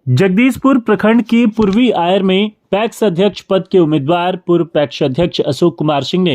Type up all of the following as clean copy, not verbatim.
जगदीशपुर प्रखंड की पूर्वी आयर में पैक्स अध्यक्ष पद के उम्मीदवार पूर्व पैक्स अध्यक्ष अशोक कुमार सिंह ने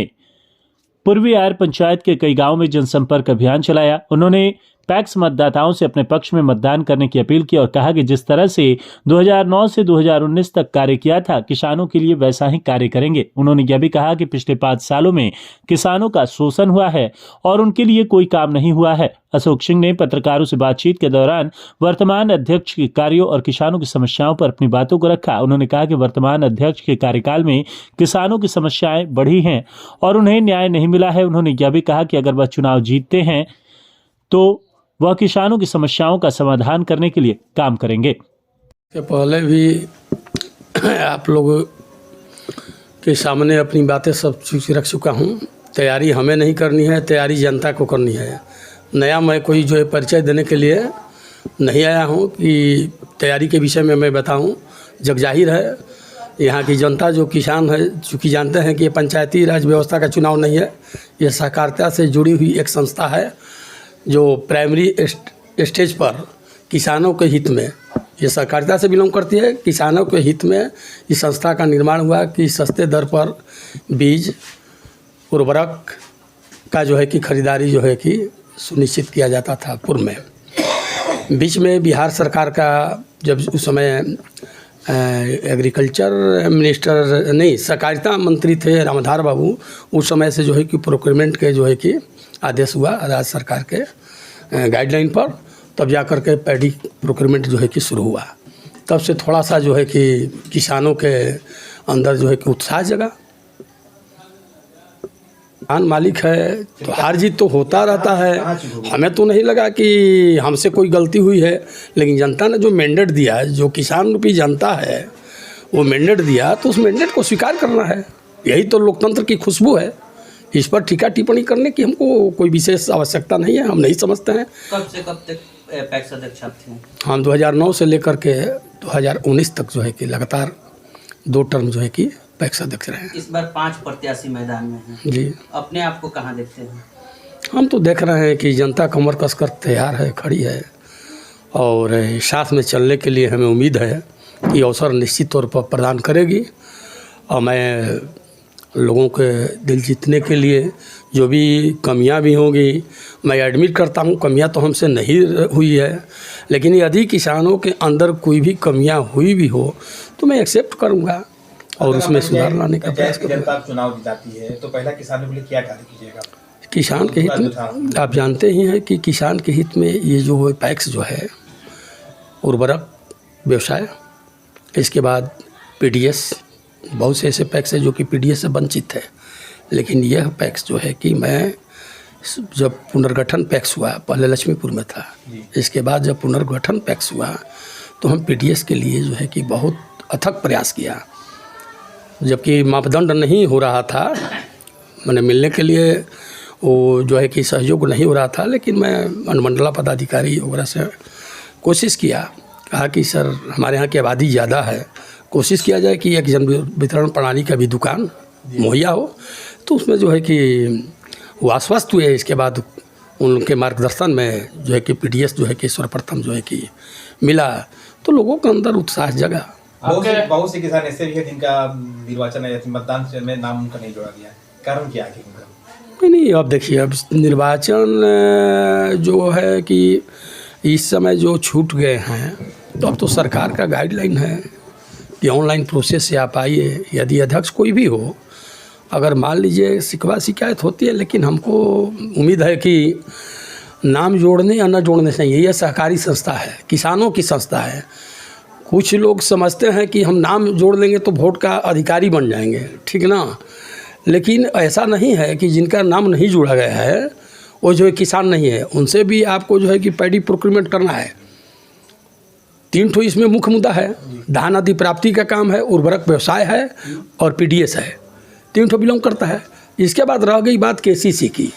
पूर्वी आयर पंचायत के कई गांवों में जनसंपर्क अभियान चलाया। उन्होंने पैक्स मतदाताओं से अपने पक्ष में मतदान करने की अपील की और कहा कि जिस तरह से 2009 से 2019 तक कार्य किया था, किसानों के लिए वैसा ही कार्य करेंगे। उन्होंने यह भी कहा कि पिछले 5 सालों में किसानों का शोषण हुआ है और उनके लिए कोई काम नहीं हुआ है। अशोक सिंह ने पत्रकारों से बातचीत के दौरान वर्तमान अध्यक्ष के कार्यों और किसानों की समस्याओं पर अपनी बातों को रखा। उन्होंने कहा कि वर्तमान अध्यक्ष के कार्यकाल में किसानों की समस्याएं बढ़ी हैं और उन्हें न्याय नहीं मिला है। उन्होंने यह भी कहा कि अगर वह चुनाव जीतते हैं तो वह किसानों की समस्याओं का समाधान करने के लिए काम करेंगे। पहले भी आप लोगों के सामने अपनी बातें सब चीज़ रख चुका हूँ। तैयारी हमें नहीं करनी है, तैयारी जनता को करनी है। नया मैं कोई जो है परिचय देने के लिए नहीं आया हूँ कि तैयारी के विषय में मैं बताऊँ। जग जाहिर है यहाँ की जनता जो किसान है, चूँकि जानते हैं कि ये पंचायती राज व्यवस्था का चुनाव नहीं है, ये सहकारिता से जुड़ी हुई एक संस्था है जो प्राइमरी स्टेज पर किसानों के हित में, ये सहकारिता से बिलोंग करती है। किसानों के हित में इस संस्था का निर्माण हुआ कि सस्ते दर पर बीज उर्वरक का जो है कि खरीदारी जो है कि सुनिश्चित किया जाता था पूर्व में। बीच में बिहार सरकार का जब उस समय एग्रीकल्चर मिनिस्टर नहीं, सहकारिता मंत्री थे रामधार बाबू, उस समय से जो है कि प्रोक्योरमेंट के जो है कि आदेश हुआ राज्य सरकार के गाइडलाइन पर, तब जा कर के पैडी प्रोक्योरमेंट जो है कि शुरू हुआ। तब से थोड़ा सा जो है कि किसानों के अंदर जो है कि उत्साह जगा। किसान मालिक है तो हार जीत तो होता रहता है। हमें तो नहीं लगा कि हमसे कोई गलती हुई है, लेकिन जनता ने जो मैंडेट दिया है, जो किसान रूपी जनता है वो मैंडेट दिया, तो उस मैंडेट को स्वीकार करना है। यही तो लोकतंत्र की खुशबू है। इस पर टीका टिप्पणी करने की हमको कोई विशेष आवश्यकता नहीं है, हम नहीं समझते हैं। कब से कब तक पैक्स अध्यक्ष थे? हम 2009 से लेकर के 2019 तक जो है कि लगातार 2 टर्म जो है कि पैक्स अध्यक्ष रहे हैं। इस बार 5 प्रत्याशी मैदान में हैं। जी, अपने आप को कहाँ देखते हैं? हम तो देख रहे हैं कि जनता कमर कसकर तैयार है, खड़ी है और साथ में चलने के लिए हमें उम्मीद है कि अवसर निश्चित तौर पर प्रदान करेगी। और मैं लोगों के दिल जीतने के लिए जो भी कमियां भी होंगी, मैं एडमिट करता हूं, कमियां तो हमसे नहीं हुई है, लेकिन यदि किसानों के अंदर कोई भी कमियां हुई भी हो तो मैं एक्सेप्ट करूंगा और उसमें सुधार लाने का प्रयास करूँगा। जनता चुनाव जिताती है तो पहला किसानों के लिए क्या कार्य कीजिएगा? किसान के हित में आप जानते ही हैं कि किसान के हित में ये जो पैक्स जो है उर्वरक व्यवसाय, इसके बाद पीडीएस, बहुत से ऐसे पैक्स है जो कि पीडीएस से वंचित है, लेकिन यह पैक्स जो है कि मैं जब पुनर्गठन पैक्स हुआ, पहले लक्ष्मीपुर में था, इसके बाद जब पुनर्गठन पैक्स हुआ तो हम पीडीएस के लिए जो है कि बहुत अथक प्रयास किया। जबकि मापदंड नहीं हो रहा था, मैंने मिलने के लिए वो जो है कि सहयोग नहीं हो रहा था, लेकिन मैं अनुमंडला पदाधिकारी वगैरह से कोशिश किया, कहा कि सर हमारे यहाँ की आबादी ज़्यादा है, कोशिश किया जाए कि एक जन वितरण प्रणाली का भी दुकान मुहैया हो। तो उसमें जो है कि वो आश्वस्त हुए। इसके बाद उनके मार्गदर्शन में जो है कि पीडीएस जो है कि सर्वप्रथम जो है कि मिला, तो लोगों के अंदर उत्साह जगा। बहुत से किसान ऐसे भी हैं जिनका निर्वाचन या मतदान में नाम उनका नहीं जोड़ा गया है, कारण क्या है उनका? नहीं, अब देखिए, अब निर्वाचन जो है कि इस समय जो छूट गए हैं, तो अब तो सरकार का गाइडलाइन है कि ऑनलाइन प्रोसेस से आप आइए। यदि अध्यक्ष कोई भी हो, अगर मान लीजिए शिकवा शिकायत होती है, लेकिन हमको उम्मीद है कि नाम जोड़ने या न जोड़ने से यह सहकारी संस्था है, किसानों की संस्था है। कुछ लोग समझते हैं कि हम नाम जोड़ लेंगे तो वोट का अधिकारी बन जाएंगे, ठीक ना, लेकिन ऐसा नहीं है कि जिनका नाम नहीं जोड़ा गया है वो जो है किसान नहीं है। उनसे भी आपको जो है कि पैडी प्रोक्योरमेंट करना है। 3 ठो इसमें मुख्य मुद्दा है, धान आदि प्राप्ति का काम है, उर्वरक व्यवसाय है और पीडीएस है। 3 ठो बिलोंग करता है। इसके बाद रह गई बात केसीसी की,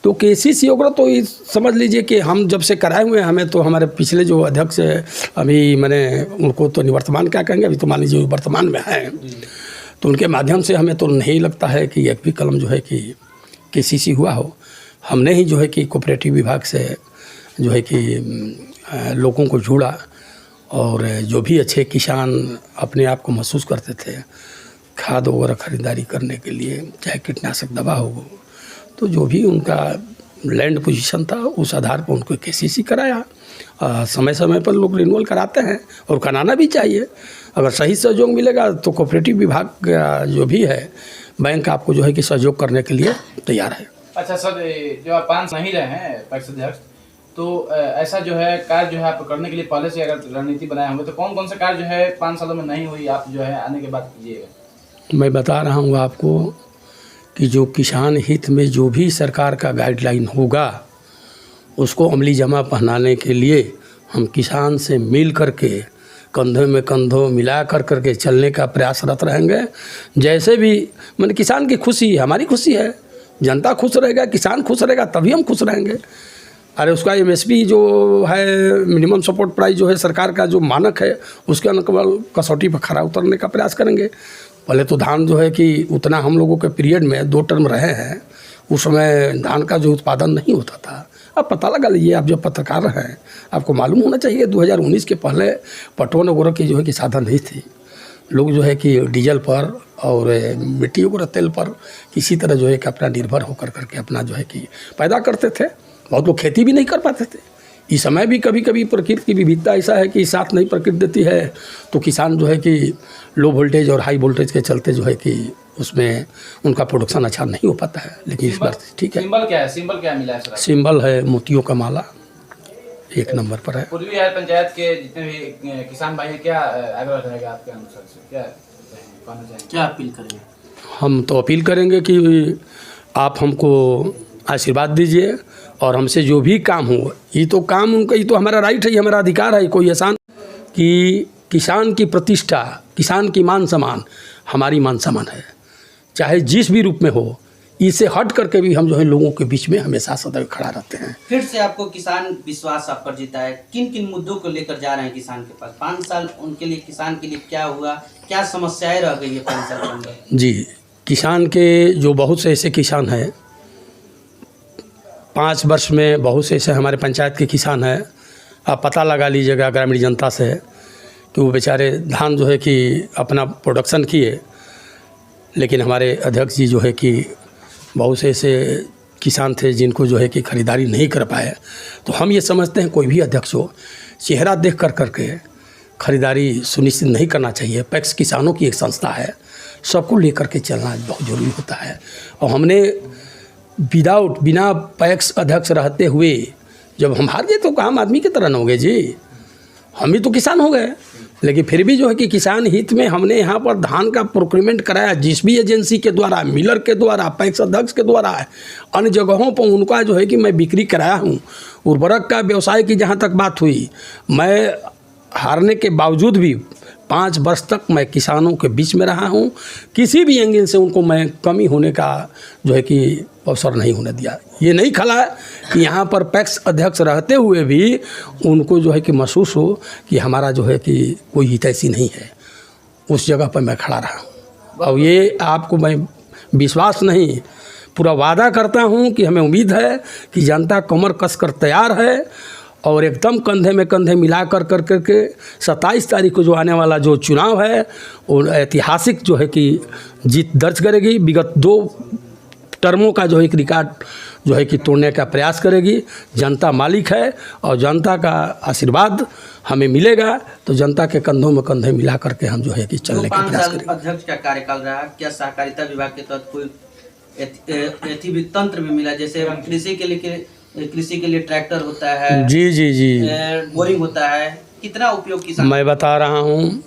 तो केसीसी वगैरह तो समझ लीजिए कि हम जब से कराए हुए हैं, हमें तो हमारे पिछले जो अध्यक्ष है, अभी मैंने उनको तो निवर्तमान क्या कहेंगे, अभी तो मान लीजिए वर्तमान में है, तो उनके माध्यम से हमें तो नहीं लगता है कि एक भी कलम जो है कि केसीसी हुआ हो। हमने ही जो है कि कोऑपरेटिव विभाग से जो है कि लोगों को जोड़ा और जो भी अच्छे किसान अपने आप को महसूस करते थे खाद वगैरह खरीदारी करने के लिए, चाहे कीटनाशक दवा हो, तो जो भी उनका लैंड पोजीशन था उस आधार पर उनको केसीसी कराया। समय समय पर लोग रिन्यूअल कराते हैं और कराना भी चाहिए। अगर सही सहयोग मिलेगा तो कोऑपरेटिव विभाग का जो भी है बैंक आपको जो है कि सहयोग करने के लिए तैयार है। अच्छा सर, जो आप 5 नहीं रहे हैं पैक्स अध्यक्ष, तो ऐसा जो है कार्य जो है आप करने के लिए पहले से अगर रणनीति बनाए होंगे तो कौन कौन से कार्य जो है 5 सालों में नहीं हुई, आप जो है आने के बाद कीजिएगा? मैं बता रहा हूँ आपको कि जो किसान हित में जो भी सरकार का गाइडलाइन होगा उसको अमली जमा पहनाने के लिए हम किसान से मिल करके कंधे में कंधों मिला करके चलने का प्रयासरत रहेंगे। जैसे भी मैंने किसान की खुशी हमारी खुशी है, जनता खुश रहेगा, किसान खुश रहेगा, तभी हम खुश रहेंगे। अरे उसका एमएसपी जो है मिनिमम सपोर्ट प्राइस जो है सरकार का जो मानक है उसके अनुकूल कसौटी पर खरा उतरने का प्रयास करेंगे। पहले तो धान जो है कि उतना हम लोगों के पीरियड में 2 टर्म रहे हैं, उस समय धान का जो उत्पादन नहीं होता था। अब पता लगा लीजिए, आप जो पत्रकार हैं आपको मालूम होना चाहिए 2019 के पहले पटवन वगैरह की जो है कि साधन नहीं थी। लोग जो है कि डीजल पर और मिट्टी वगैरह तेल पर किसी तरह जो है कि अपना निर्भर होकर करके अपना जो है कि पैदा करते थे। बहुत लोग खेती भी नहीं कर पाते थे। इस समय भी कभी कभी प्रकृति की विविधता ऐसा है कि साथ नहीं प्रकृति देती है तो किसान जो है कि लो वोल्टेज और हाई वोल्टेज के चलते जो है कि उसमें उनका प्रोडक्शन अच्छा नहीं हो पाता है। लेकिन इस बार ठीक है। सिंबल क्या है? सिंबल क्या मिला है सर? सिंबल है मोतियों का माला, 1 नंबर पर है। पूर्वी आयर पंचायत के जितने भी किसान भाई हैं, क्या आग्रह रहेगा आपके अनुसार से, क्या कहना चाहेंगे, क्या अपील करेंगे? हम तो अपील करेंगे कि आप हमको आशीर्वाद दीजिए और हमसे जो भी काम हो, ये तो काम उनका, ये तो हमारा राइट है, ये हमारा अधिकार है। कोई आसान कि किसान की प्रतिष्ठा, किसान की मान सम्मान हमारी मान सम्मान है, चाहे जिस भी रूप में हो। इससे हट करके भी हम जो है लोगों के बीच में हमेशा सदैव खड़ा रहते हैं। फिर से आपको किसान विश्वास आप पर जीता है, किन किन मुद्दों को लेकर जा रहे हैं किसान के पास? 5 साल उनके लिए, किसान के लिए क्या हुआ, क्या समस्याएं रह गई है 5 साल के अंदर? जी, किसान के जो बहुत से ऐसे किसान हैं, 5 वर्ष में बहुत से ऐसे हमारे पंचायत के किसान हैं, आप पता लगा लीजिएगा ग्रामीण जनता से कि वो बेचारे धान जो है कि अपना प्रोडक्शन किए, लेकिन हमारे अध्यक्ष जी जो है कि बहुत से ऐसे किसान थे जिनको जो है कि ख़रीदारी नहीं कर पाए। तो हम ये समझते हैं कोई भी अध्यक्ष हो, चेहरा देख कर करके ख़रीदारी सुनिश्चित नहीं करना चाहिए। पैक्स किसानों की एक संस्था है, सबको लेकर के चलना बहुत ज़रूरी होता है। और हमने बिना पैक्स अध्यक्ष रहते हुए जब हम हार गए तो आम आदमी की तरह न हो गए जी, हम भी तो किसान हो गए। लेकिन फिर भी जो है कि किसान हित में हमने यहाँ पर धान का प्रोक्योरमेंट कराया, जिस भी एजेंसी के द्वारा, मिलर के द्वारा, पैक्स अध्यक्ष के द्वारा, अन्य जगहों पर उनका जो है कि मैं बिक्री कराया हूँ। उर्वरक का व्यवसाय की जहाँ तक बात हुई, मैं हारने के बावजूद भी 5 वर्ष तक मैं किसानों के बीच में रहा हूँ। किसी भी एंगल से उनको मैं कमी होने का जो है कि अवसर नहीं होने दिया। ये नहीं खला कि यहाँ पर पैक्स अध्यक्ष रहते हुए भी उनको जो है कि महसूस हो कि हमारा जो है कि कोई हितैषी नहीं है। उस जगह पर मैं खड़ा रहा हूँ और ये आपको मैं विश्वास नहीं, पूरा वादा करता हूँ कि हमें उम्मीद है कि जनता कमर कस कर तैयार है और एकदम कंधे में कंधे मिला कर करके 27 तारीख को जो आने वाला जो चुनाव है वो ऐतिहासिक जो है कि जीत दर्ज करेगी। विगत 2 टर्मों का जो एक रिकॉर्ड जो है कि तोड़ने का प्रयास करेगी। जनता मालिक है और जनता का आशीर्वाद हमें मिलेगा तो जनता के कंधों में कंधे मिला करके हम जो है कि चलने का प्रयास करेंगे। अध्यक्ष का कार्यकाल रहा, क्या सहकारिता विभाग के तहत कोई एथी तंत्र भी मिला? जैसे कृषि के लिए ट्रैक्टर होता है, जी, बोरिंग होता है, कितना उपयोग किसान? मैं बता रहा हूँ,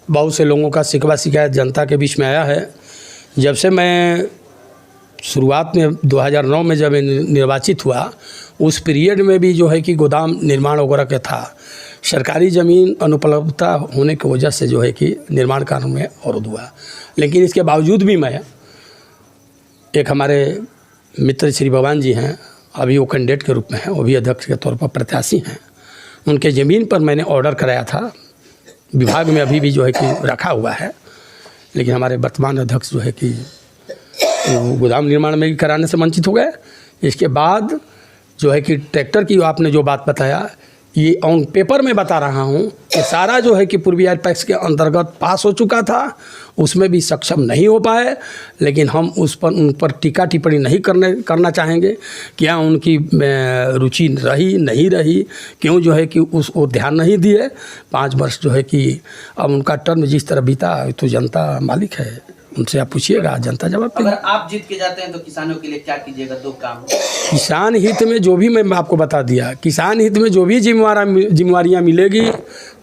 बहुत से लोगों का शिकवा शिकायत जनता के बीच में आया है। जब से मैं शुरुआत में 2009 में जब निर्वाचित हुआ, उस पीरियड में भी जो है कि गोदाम निर्माण वगैरह का था। सरकारी ज़मीन अनुपलब्धता होने की वजह से जो है कि निर्माण कार्य में अवरोध हुआ। लेकिन इसके बावजूद भी मैं, एक हमारे मित्र श्री भगवान जी हैं, अभी वो कैंडिडेट के रूप में हैं, वो भी अध्यक्ष के तौर पर प्रत्याशी हैं। उनके ज़मीन पर मैंने ऑर्डर कराया था, विभाग में अभी भी जो है कि रखा हुआ है। लेकिन हमारे वर्तमान अध्यक्ष जो है कि गोदाम निर्माण में कराने से वंचित हो गए। इसके बाद जो है कि ट्रैक्टर की आपने जो बात बताया, ये ऑन पेपर में बता रहा हूँ कि सारा जो है कि पूर्वी आयर पैक्स के अंतर्गत पास हो चुका था, उसमें भी सक्षम नहीं हो पाए। लेकिन हम उन पर टीका टिप्पणी नहीं करना चाहेंगे। क्या उनकी रुचि रही नहीं रही, क्यों जो है कि उसको ध्यान नहीं दिए। 5 वर्ष जो है कि अब उनका टर्म जिस तरह बीता तो जनता मालिक है, उनसे आप पूछिएगा, जनता जवाब देगी। अगर आप जीत के जाते हैं तो किसानों के लिए क्या कीजिएगा? 2 काम। किसान हित में जो भी, मैं आपको बता दिया, किसान हित में जो भी जिम्मेवारियाँ मिलेगी,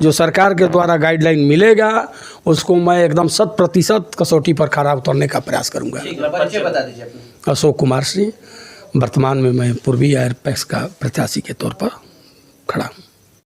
जो सरकार के द्वारा गाइडलाइन मिलेगा, उसको मैं एकदम 100% कसौटी पर खरा उतरने का प्रयास करूँगा। ठीक है, परिचय बता दीजिए अपना। अशोक कुमार सिंह, वर्तमान में मैं पूर्वी आयर पैक्स का प्रत्याशी के तौर पर खड़ा हूँ।